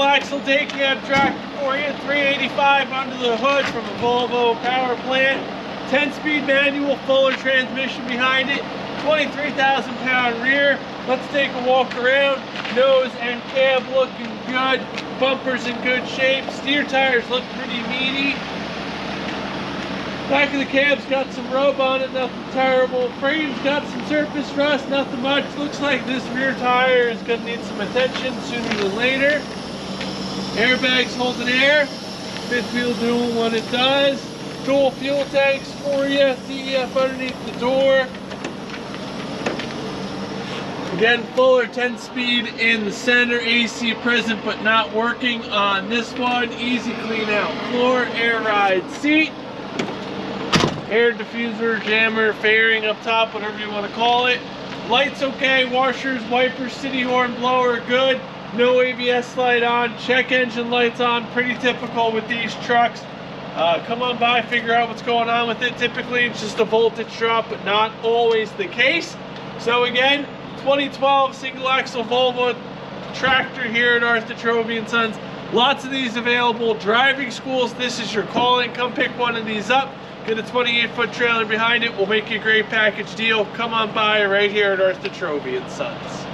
axle takeout tractor for you. 385 under the hood from a Volvo power plant. 10-speed manual, Fuller transmission behind it. 23,000 pound rear. Let's take a walk around. Nose and cab looking good. Bumpers in good shape. Steer tires look pretty meaty. Back of the cab's got some rub on it, nothing terrible. Frame's got some surface rust, nothing much. Looks like this rear tire is going to need some attention sooner than later. Airbags holding air. Fifth wheel doing what it does. Dual fuel tanks for you. DEF underneath the door. Again, Fuller 10-speed in the center. AC present but not working on this one. Easy clean out floor. Air ride seat. Air diffuser, jammer, fairing up top, whatever you want to call it. Lights okay, washers, wipers, city horn, blower good. No ABS light on, check engine lights on, pretty typical with these trucks. Come on by, figure out what's going on with it. Typically it's just a voltage drop, but not always the case. So again, 2012 single axle Volvo tractor here at Arthur Trovey & Sons. Lots of these available. Driving schools, this is your calling. Come pick one of these up. Get a 28-foot trailer behind it. We'll make you a great package deal. Come on by right here at Arthur Trovey & Sons.